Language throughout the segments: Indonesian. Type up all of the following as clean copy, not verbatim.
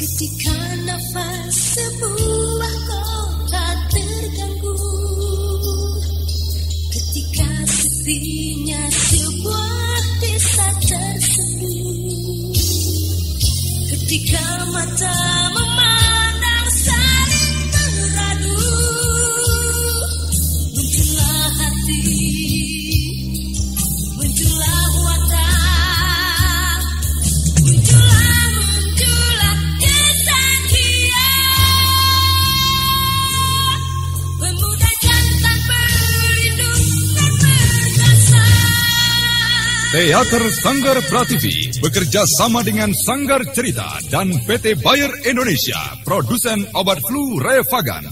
Ketika nafas sebuah kota terganggu, ketika sepinya sebuah desa tersenyum, ketika mata memandang saling beradu, muncullah hati, muncullah watak, muncullah pemuda jantan berlindung dan perkasa. Teater Sanggar Prativi bekerja sama dengan Sanggar Cerita dan PT Bayer Indonesia, produsen obat flu Revagan.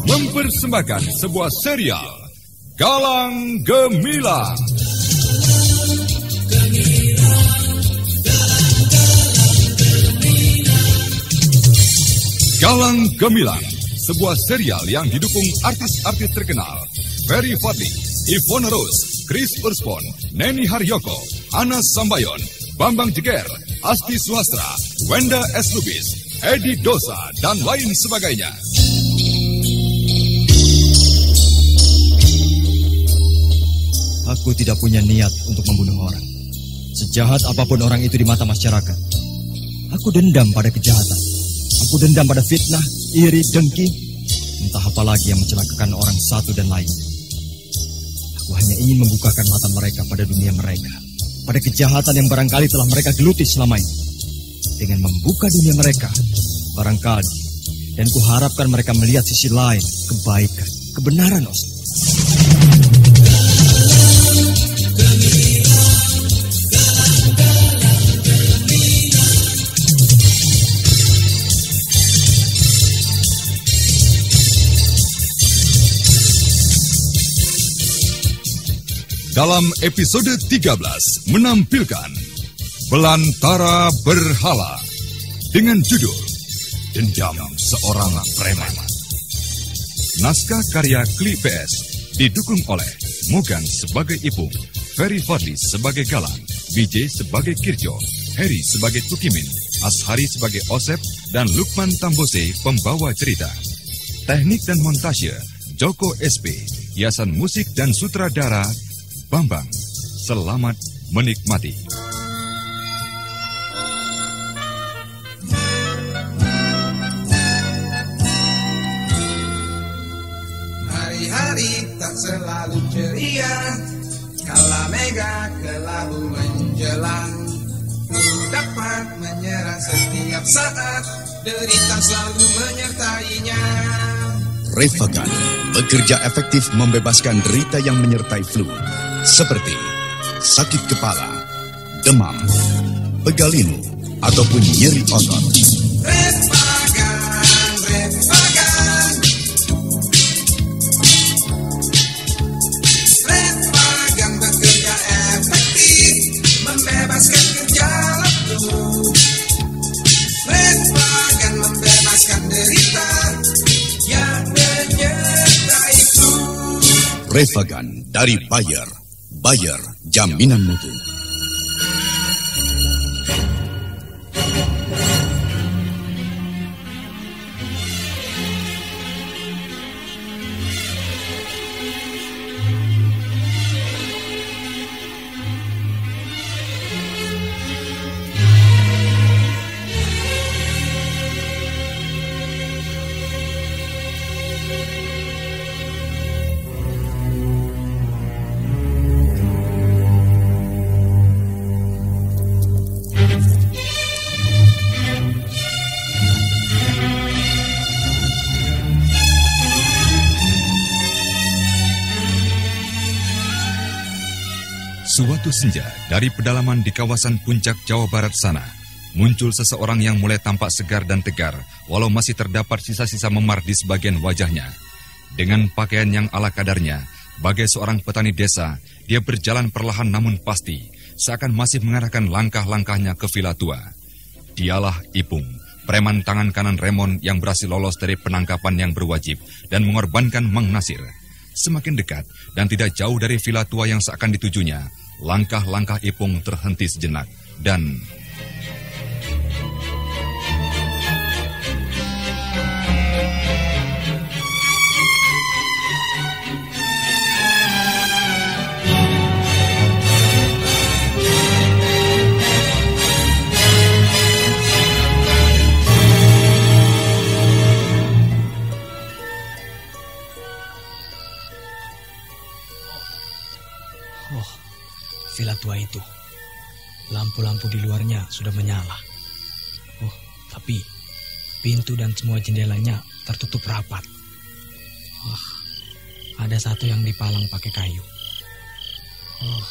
Mempersembahkan sebuah serial Galang Gemilang. Galang Gemilang, sebuah serial yang didukung artis-artis terkenal Ferry Fadli, Ivone Rose, Chris Urspon, Neni Haryoko, Ana Sambayon, Bambang Jeger, Asti Suhastra, Wenda S. Lubis, Edi Dosa, dan lain sebagainya. Aku tidak punya niat untuk membunuh orang. Sejahat apapun orang itu di mata masyarakat, aku dendam pada kejahatan. Aku dendam pada fitnah, iri, dengki, entah apa lagi yang mencelakakan orang satu dan lain. Aku hanya ingin membukakan mata mereka pada dunia mereka, pada kejahatan yang barangkali telah mereka geluti selama ini. Dengan membuka dunia mereka, barangkali, dan kuharapkan mereka melihat sisi lain, kebaikan, kebenaran, Osman. Dalam episode 13 menampilkan Belantara Berhala dengan judul Dendam Seorang Preman. Naskah karya Kli PS didukung oleh Mogan sebagai Ipung, Ferry Fadli sebagai Galang, Vijay sebagai Kirjo, Heri sebagai Tukimin, Ashari sebagai Osep, dan Lukman Tambose pembawa cerita. Teknik dan montase Joko SP, hiasan musik dan sutradara Bambang. Selamat menikmati. Hari-hari tak selalu ceria, kala mega kelabu menjelang. Ku dapat menyerang setiap saat, derita selalu menyertainya. Revagan bekerja efektif membebaskan derita yang menyertai flu, seperti sakit kepala, demam, pegalinu, ataupun nyeri otot. Revagan, Revagan. Revagan bekerja efektif, membebaskan gejala flu. Revagan membebaskan derita yang menyertai flu. Revagan dari Bayer. Bayer, jaminan mutu. Suatu senja, dari pedalaman di kawasan puncak Jawa Barat sana, muncul seseorang yang mulai tampak segar dan tegar, walau masih terdapat sisa-sisa memar di sebagian wajahnya. Dengan pakaian yang ala kadarnya, bagai seorang petani desa, dia berjalan perlahan namun pasti, seakan masih mengarahkan langkah-langkahnya ke vila tua. Dialah Ipung, preman tangan kanan Remon yang berhasil lolos dari penangkapan yang berwajib dan mengorbankan Mang Nasir. Semakin dekat dan tidak jauh dari vila tua yang seakan ditujunya, Langkah-langkah Ipung terhenti sejenak dan... Villa tua itu. Lampu-lampu di luarnya sudah menyala. Oh, tapi pintu dan semua jendelanya tertutup rapat. Oh, ada satu yang dipalang pakai kayu. Oh,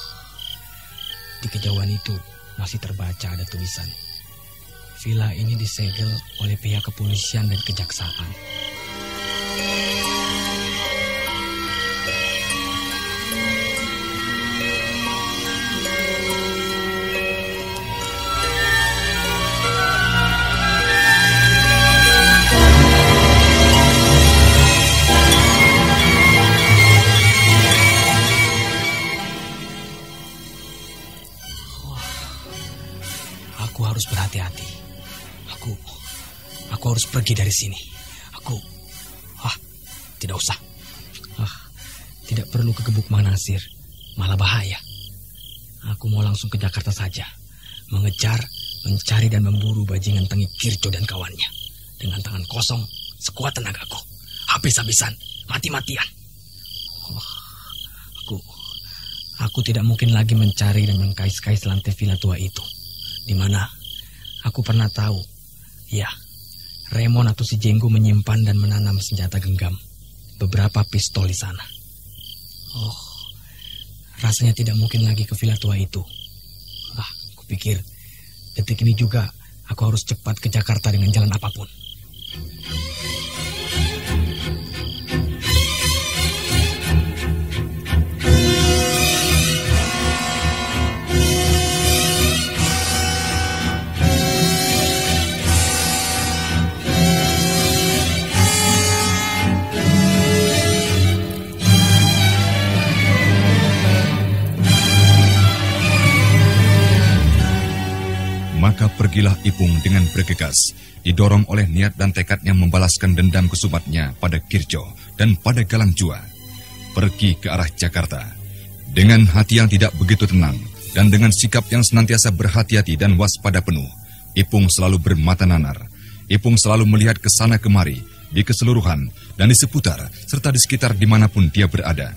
di kejauhan itu masih terbaca ada tulisan. Villa ini disegel oleh pihak kepolisian dan kejaksaan. Aku harus berhati-hati. Aku harus pergi dari sini. Tidak usah. Tidak perlu ke Gebuk Mang Nasir. Malah bahaya. Aku mau langsung ke Jakarta saja. Mengejar, mencari dan memburu bajingan Tengik Kirjo dan kawannya. Dengan tangan kosong, sekuat tenagaku. Habis-habisan, mati-matian. Aku tidak mungkin lagi mencari dan mengkais-kais lantai villa tua itu. Di mana aku pernah tahu, ya, Raymond atau si Jenggo menyimpan dan menanam senjata genggam, beberapa pistol di sana. Rasanya tidak mungkin lagi ke villa tua itu. Kupikir detik ini juga aku harus cepat ke Jakarta dengan jalan apapun. Maka pergilah Ipung dengan bergegas, didorong oleh niat dan tekadnya membalaskan dendam kesumatnya pada Kirjo dan pada Galang Jua. Pergi ke arah Jakarta. Dengan hati yang tidak begitu tenang, dan dengan sikap yang senantiasa berhati-hati dan waspada penuh, Ipung selalu bermata nanar. Ipung selalu melihat ke sana kemari, di keseluruhan, dan di seputar, serta di sekitar dimanapun dia berada.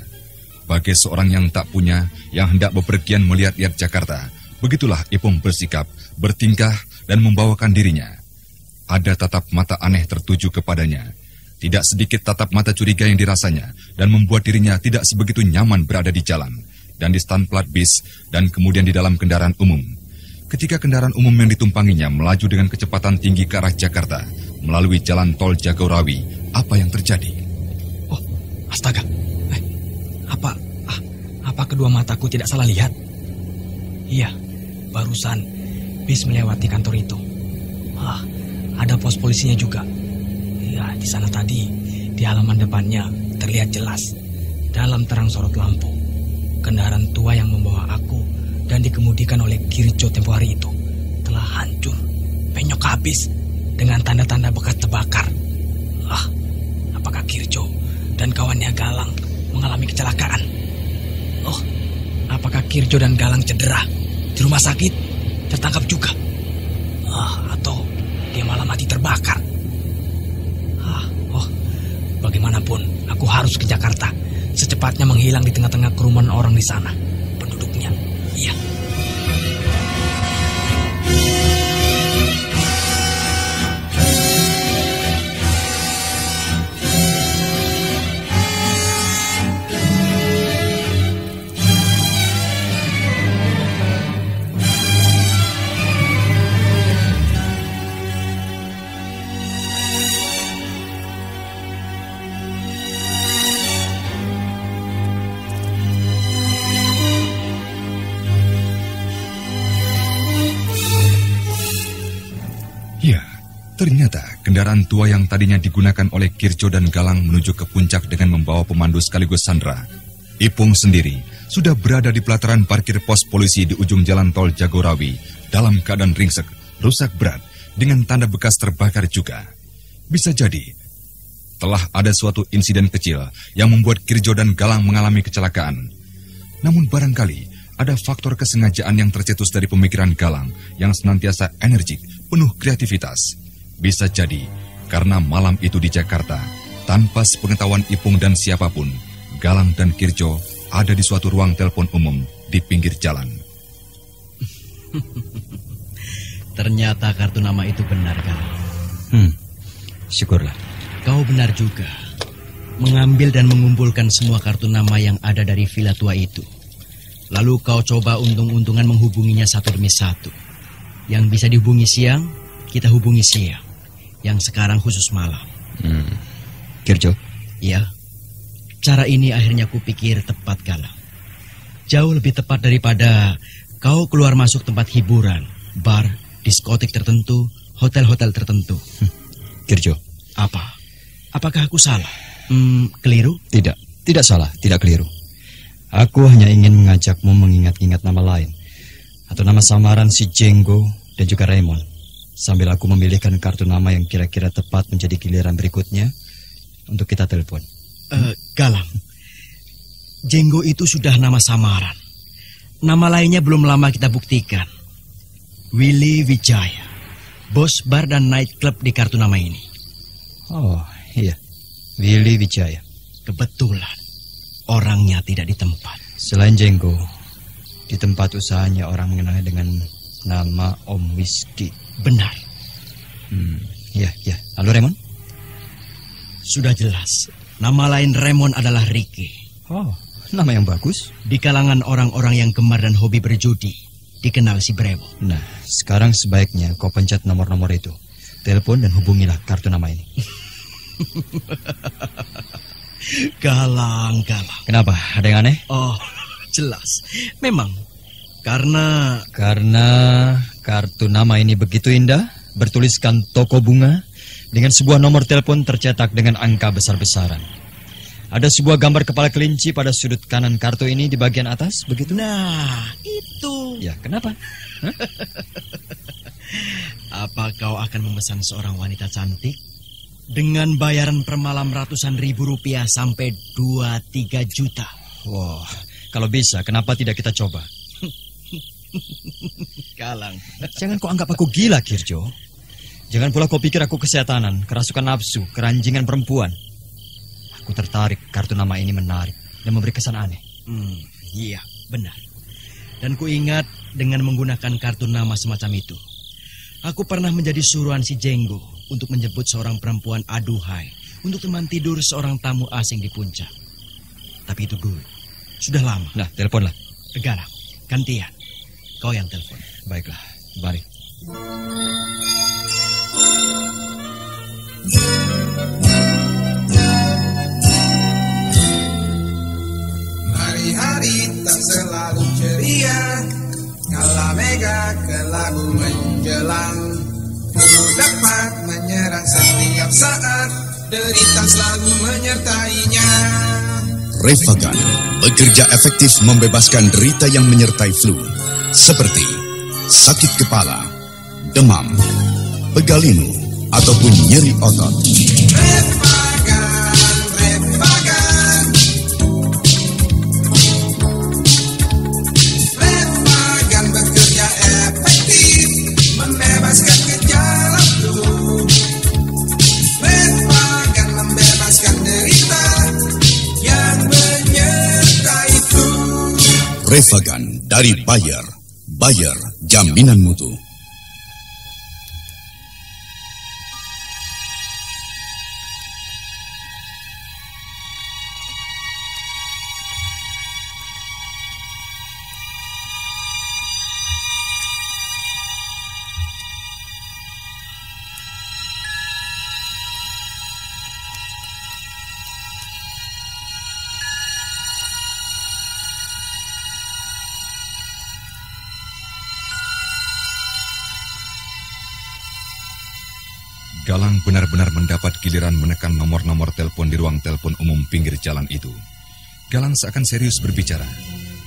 Bagai seorang yang tak punya, yang hendak bepergian melihat-lihat Jakarta, begitulah Ipung bersikap, bertingkah, dan membawakan dirinya. Ada tatap mata aneh tertuju kepadanya. Tidak sedikit tatap mata curiga yang dirasanya, dan membuat dirinya tidak sebegitu nyaman berada di jalan, dan di stan plat bis, dan kemudian di dalam kendaraan umum. Ketika kendaraan umum yang ditumpanginya melaju dengan kecepatan tinggi ke arah Jakarta, melalui jalan tol Jagorawi, apa yang terjadi? Oh, astaga. Apa kedua mataku tidak salah lihat? Iya, barusan bis melewati kantor itu. Ada pos polisinya juga. Ya, di sana tadi, di halaman depannya terlihat jelas, dalam terang sorot lampu, kendaraan tua yang membawa aku dan dikemudikan oleh Kirjo tempo hari itu telah hancur, penyok habis, dengan tanda-tanda bekas terbakar. Apakah Kirjo dan kawannya Galang mengalami kecelakaan? Apakah Kirjo dan Galang cedera di rumah sakit, tertangkap juga? Atau dia malah mati terbakar? Bagaimanapun, aku harus ke Jakarta. Secepatnya menghilang di tengah-tengah kerumunan orang di sana. Penduduknya, iya. Ternyata kendaraan tua yang tadinya digunakan oleh Kirjo dan Galang menuju ke puncak dengan membawa pemandu sekaligus Sandra. Ipung sendiri sudah berada di pelataran parkir pos polisi di ujung jalan tol Jagorawi dalam keadaan ringsek, rusak berat, dengan tanda bekas terbakar juga. Bisa jadi telah ada suatu insiden kecil yang membuat Kirjo dan Galang mengalami kecelakaan. Namun barangkali ada faktor kesengajaan yang tercetus dari pemikiran Galang yang senantiasa energik, penuh kreativitas. Bisa jadi karena malam itu di Jakarta, tanpa sepengetahuan Ipung dan siapapun, Galang dan Kirjo ada di suatu ruang telepon umum di pinggir jalan. Ternyata kartu nama itu benar, Galang. Syukurlah. Kau benar juga. Mengambil dan mengumpulkan semua kartu nama yang ada dari villa tua itu. Lalu kau coba untung-untungan menghubunginya satu demi satu. Yang bisa dihubungi siang, kita hubungi siang. Yang sekarang khusus malam. Kirjo? Ya. Cara ini akhirnya kupikir tepat, Galang. Jauh lebih tepat daripada kau keluar masuk tempat hiburan, bar, diskotik tertentu, hotel-hotel tertentu. Kirjo. Apa? Apakah aku salah? Keliru? Tidak salah, tidak keliru. Aku hanya ingin mengajakmu mengingat-ingat nama lain. Atau nama samaran si Jenggo dan juga Raymond. Sambil aku memilihkan kartu nama yang kira-kira tepat menjadi giliran berikutnya untuk kita telepon. Galang, Jenggo itu sudah nama samaran. Nama lainnya belum lama kita buktikan. Willy Wijaya, bos bar dan nightclub di kartu nama ini. Oh, iya. Willy Wijaya. Kebetulan orangnya tidak di tempat. Selain Jenggo, di tempat usahanya orang mengenalnya dengan nama Om Whisky. Benar. Iya. Lalu Raymond? Sudah jelas. Nama lain Raymond adalah Ricky. Oh, nama yang bagus. Di kalangan orang-orang yang gemar dan hobi berjudi, dikenal si Brewo. Nah, sekarang sebaiknya kau pencet nomor-nomor itu. Telepon dan hubungilah kartu nama ini. Galang. Kenapa? Ada yang aneh? Oh, jelas. Memang. Karena kartu nama ini begitu indah, bertuliskan toko bunga, dengan sebuah nomor telepon tercetak dengan angka besar-besaran. Ada sebuah gambar kepala kelinci pada sudut kanan kartu ini di bagian atas, begitu? Nah, itu. Ya, kenapa? Apa kau akan memesan seorang wanita cantik dengan bayaran per malam ratusan ribu rupiah sampai 2-3 juta? Wah, kalau bisa, kenapa tidak kita coba? Galang. Jangan kau anggap aku gila, Kirjo. Jangan pula kau pikir aku kesetanan, kerasukan nafsu, keranjingan perempuan. Aku tertarik, kartu nama ini menarik dan memberi kesan aneh. Iya, benar. Dan ku ingat dengan menggunakan kartu nama semacam itu, aku pernah menjadi suruhan si Jenggo untuk menjemput seorang perempuan aduhai untuk teman tidur seorang tamu asing di puncak. Tapi itu dulu, sudah lama. Nah, teleponlah. Galang, gantian. Kau yang telepon. Baiklah, mari. Hari-hari tak selalu ceria, kala mega ke lagu menjelang. Kamu dapat menyerang setiap saat, derita selalu menyertainya. Refagan bekerja efektif membebaskan derita yang menyertai flu, seperti sakit kepala, demam, pegalinu, ataupun nyeri otot. Refagan bekerja efektif, membebaskan gejala flu. Refagan membebaskan derita yang menyertai flu. Refagan dari Bayer jaminan mutu. Galang benar-benar mendapat giliran menekan nomor-nomor telepon di ruang telepon umum pinggir jalan itu. Galang seakan serius berbicara.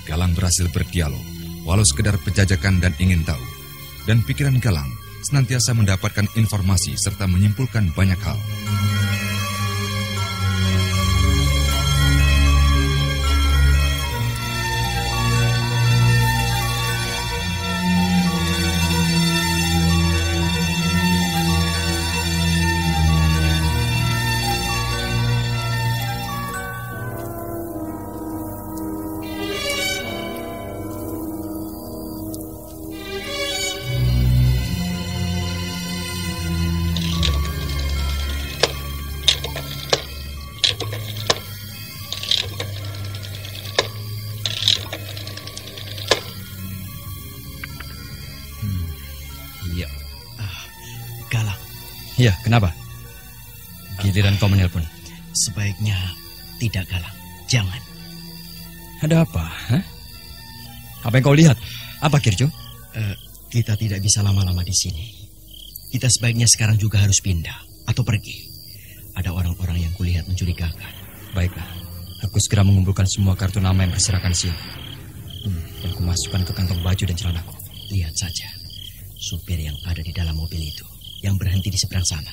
Galang berhasil berdialog, walau sekedar penjajakan dan ingin tahu. Dan pikiran Galang senantiasa mendapatkan informasi serta menyimpulkan banyak hal. Iya, kenapa? Giliran kau menelpon. Sebaiknya tidak, Galang. Jangan. Ada apa? Hah? Apa yang kau lihat? Apa, Kirjo? Kita tidak bisa lama-lama di sini. Kita sebaiknya sekarang juga harus pindah atau pergi. Ada orang-orang yang kulihat mencurigakan. Baiklah, aku segera mengumpulkan semua kartu nama yang berserakan di sini. Dan kumasukkan ke kantong baju dan celanaku. Lihat saja, supir yang ada di dalam mobil itu, yang berhenti di seberang sana.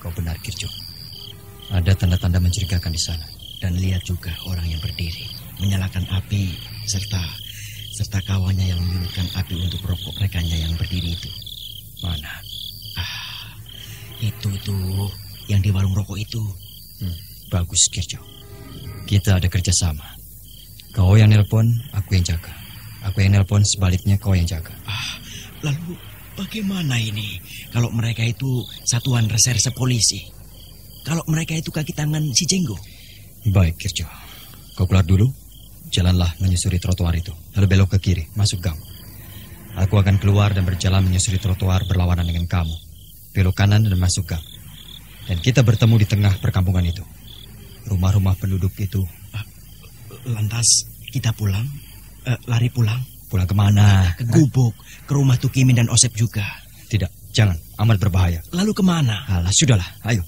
Kau benar, Kirjo. Ada tanda-tanda mencurigakan di sana. Dan lihat juga orang yang berdiri, menyalakan api, serta kawannya yang menyulutkan api untuk rokok rekannya yang berdiri itu. Mana? Itu tuh, yang di warung rokok itu. Bagus, Kirjo. Kita ada kerjasama. Kau yang nelpon, aku yang jaga. Aku yang nelpon, sebaliknya kau yang jaga. Lalu bagaimana ini kalau mereka itu satuan reserse polisi? Kalau mereka itu kaki tangan si Jenggo? Baik, Kirjo. Kau keluar dulu. Jalanlah menyusuri trotoar itu. Lalu belok ke kiri, masuk gang. Aku akan keluar dan berjalan menyusuri trotoar berlawanan dengan kamu. Belok kanan dan masuk gang. Dan kita bertemu di tengah perkampungan itu. Rumah-rumah penduduk itu. Lantas kita pulang? Lari pulang? Pulang kemana? Ke Gubuk, ke rumah Tukimin dan Osep juga. Tidak, jangan. Amat berbahaya. Lalu kemana? Alah, sudahlah. Ayo,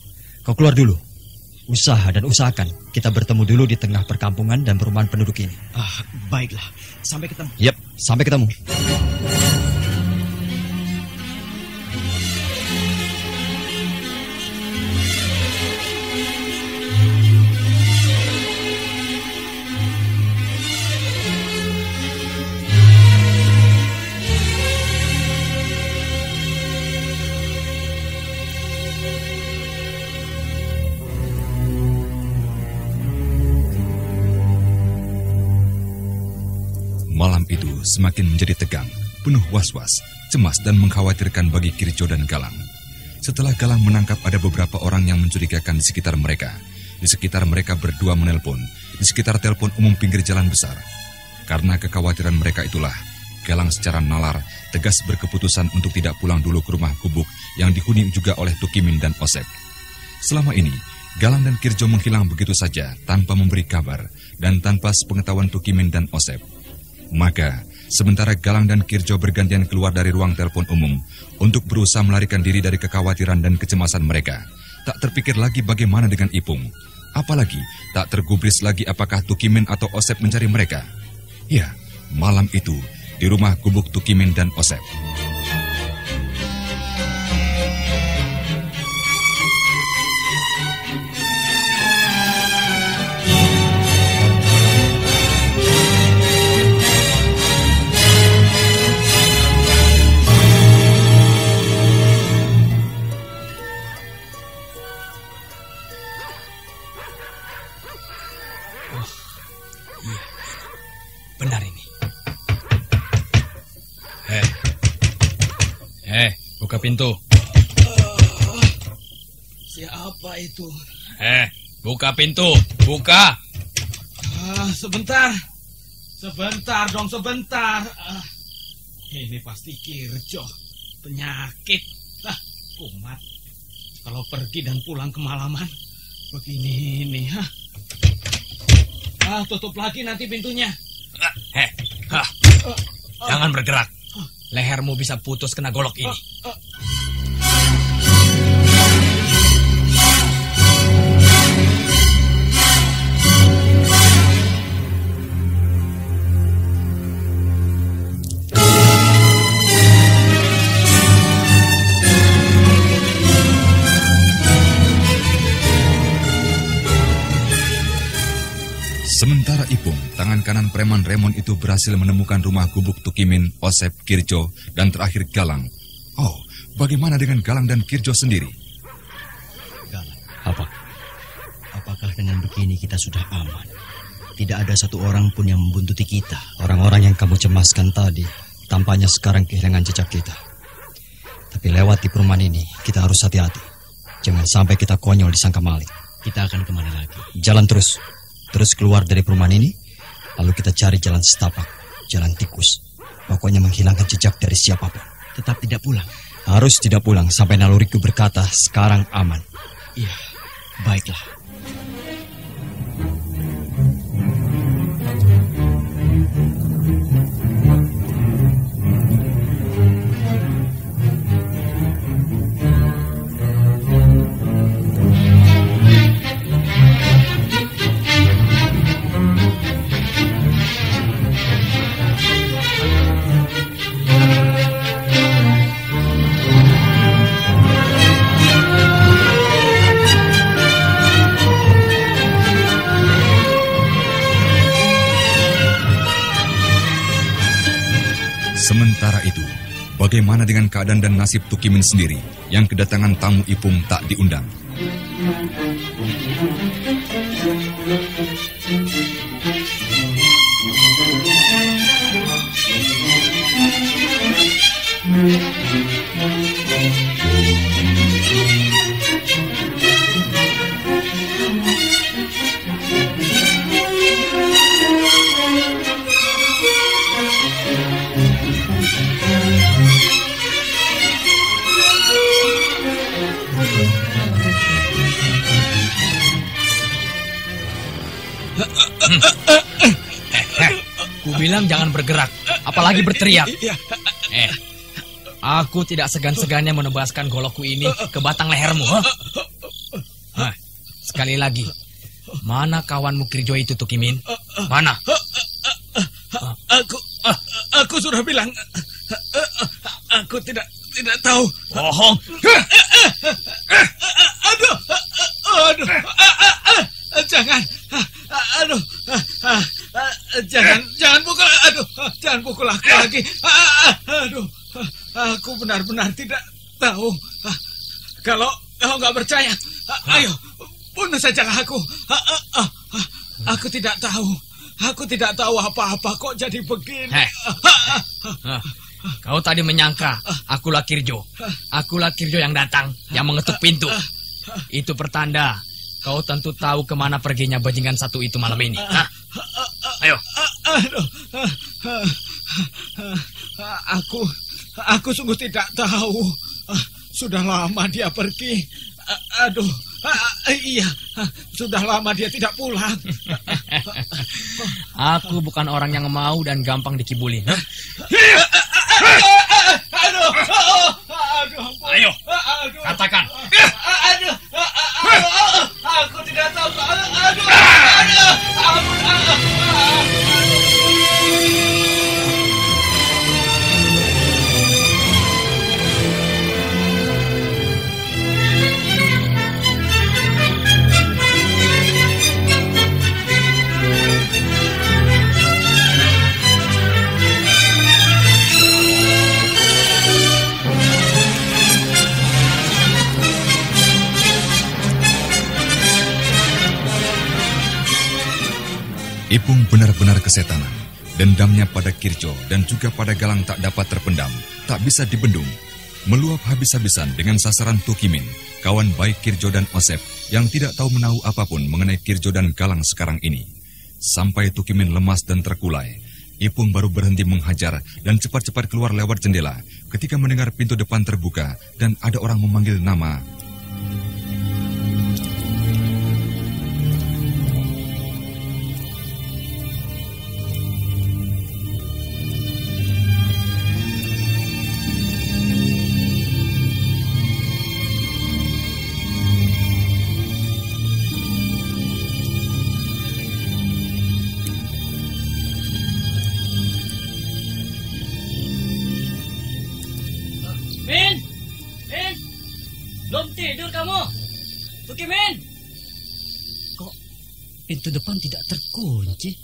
kau keluar dulu. Usaha dan usahakan kita bertemu dulu di tengah perkampungan dan perumahan penduduk ini. Baiklah. Sampai ketemu. Yap, sampai ketemu. Malam itu semakin menjadi tegang, penuh was-was, cemas dan mengkhawatirkan bagi Kirjo dan Galang. Setelah Galang menangkap ada beberapa orang yang mencurigakan di sekitar mereka, berdua menelpon, di sekitar telepon umum pinggir jalan besar. Karena kekhawatiran mereka itulah, Galang secara nalar tegas berkeputusan untuk tidak pulang dulu ke rumah Gubuk yang dihuni juga oleh Tukimin dan Osep. Selama ini, Galang dan Kirjo menghilang begitu saja tanpa memberi kabar dan tanpa sepengetahuan Tukimin dan Osep. Maka, sementara Galang dan Kirjo bergantian keluar dari ruang telepon umum untuk berusaha melarikan diri dari kekhawatiran dan kecemasan mereka, tak terpikir lagi bagaimana dengan Ipung. Apalagi, tak tergubris lagi apakah Tukimin atau Osep mencari mereka. Ya, malam itu, di rumah Gubuk Tukimin dan Osep. Benar ini. Buka pintu. Siapa itu? Buka pintu. Buka. Sebentar dong, sebentar. Ini pasti Kirjo. Penyakit. Kumat. Kalau pergi dan pulang kemalaman, begini ini. Tutup lagi nanti pintunya. Jangan bergerak. Lehermu bisa putus kena golok ini. Tangan kanan preman Remon itu berhasil menemukan rumah gubuk Tukimin, Osep, Kirjo, dan terakhir Galang. Oh, bagaimana dengan Galang dan Kirjo sendiri? Galang, apakah dengan begini kita sudah aman? Tidak ada satu orang pun yang membuntuti kita. Orang-orang yang kamu cemaskan tadi tampaknya sekarang kehilangan jejak kita. Tapi lewat di perumahan ini, kita harus hati-hati. Jangan sampai kita konyol disangka maling. Kita akan kemana lagi? Jalan terus keluar dari perumahan ini, lalu kita cari jalan setapak, jalan tikus. Pokoknya menghilangkan jejak dari siapapun. Tetap tidak pulang? Harus tidak pulang sampai naluriku berkata sekarang aman. Iya, baiklah. Sementara itu, bagaimana dengan keadaan dan nasib Tukimin sendiri yang kedatangan tamu Ipung tak diundang? Ku bilang jangan bergerak, apalagi berteriak. Aku tidak segan-segannya menebaskan golokku ini ke batang lehermu. Sekali lagi, mana kawanmu Kirjo itu, Tukimin? Mana? Aku sudah bilang, aku tidak tahu. Bohong. Jangan, jangan pukul, jangan pukul aku lagi. Aku benar-benar tidak tahu. Kalau kau nggak percaya, ayo bunuh sajalah aku. Aku tidak tahu apa-apa kok jadi begini. Kau tadi menyangka akulah Kirjo. Akulah Kirjo yang datang, yang mengetuk pintu. Itu pertanda kau tentu tahu kemana perginya bajingan satu itu malam ini. Ayo. Aku sungguh tidak tahu. Sudah lama dia pergi. Iya, sudah lama dia tidak pulang. Aku bukan orang yang mau dan gampang dikibulin. Ayo, katakan. Aku tidak tahu. Ipung benar-benar kesetanan. Dendamnya pada Kirjo dan juga pada Galang tak dapat terpendam, tak bisa dibendung. Meluap habis-habisan dengan sasaran Tukimin, kawan baik Kirjo dan Osep yang tidak tahu menahu apapun mengenai Kirjo dan Galang sekarang ini. Sampai Tukimin lemas dan terkulai, Ipung baru berhenti menghajar dan cepat-cepat keluar lewat jendela ketika mendengar pintu depan terbuka dan ada orang memanggil nama. Min! Belum tidur kamu? Tukimin! Kok pintu depan tidak terkunci?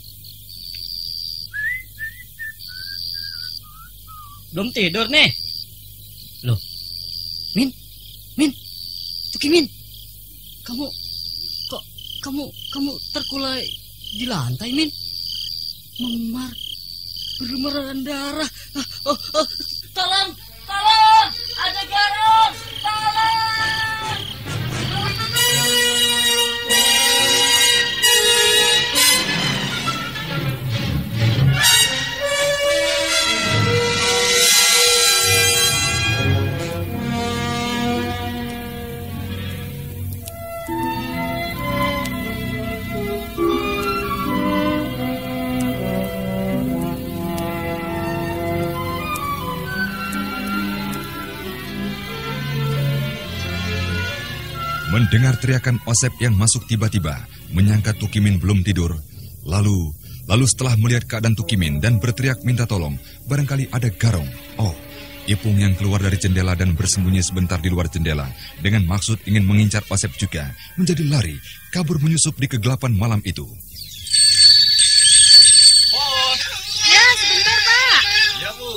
Belum tidur nih. Loh, Min, Tuki Min, kamu terkulai di lantai, Min. Memar, berlumuran darah. Tolong, ada garam, tolong. Mendengar teriakan Osep yang masuk tiba-tiba, menyangka Tukimin belum tidur. Lalu setelah melihat keadaan Tukimin dan berteriak minta tolong, barangkali ada Garong. Oh, Ipung yang keluar dari jendela dan bersembunyi sebentar di luar jendela dengan maksud ingin mengincar Osep juga, menjadi lari, kabur menyusup di kegelapan malam itu. Ya, sebentar, Pak. Ya, Bu.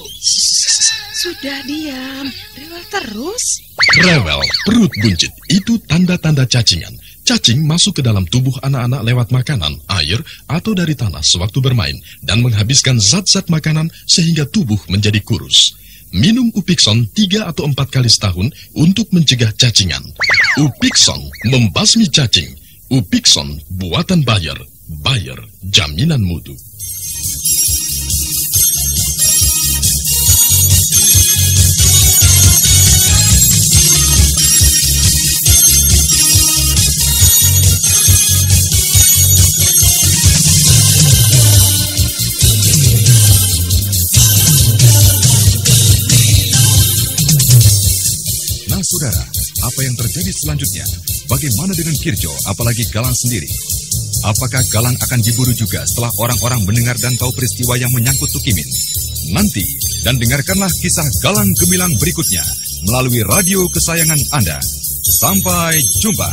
Sudah diam. Rewel terus. Rewel, perut buncit, itu tanda-tanda cacingan. Cacing masuk ke dalam tubuh anak-anak lewat makanan, air, atau dari tanah sewaktu bermain dan menghabiskan zat-zat makanan sehingga tubuh menjadi kurus. Minum Upikson 3 atau 4 kali setahun untuk mencegah cacingan. Upikson membasmi cacing. Upikson buatan Bayer. Bayer, jaminan mutu. Saudara, apa yang terjadi selanjutnya? Bagaimana dengan Kirjo, apalagi Galang sendiri? Apakah Galang akan diburu juga setelah orang-orang mendengar dan tahu peristiwa yang menyangkut Tukimin? Nanti, dan dengarkanlah kisah Galang Gemilang berikutnya melalui radio kesayangan Anda. Sampai jumpa.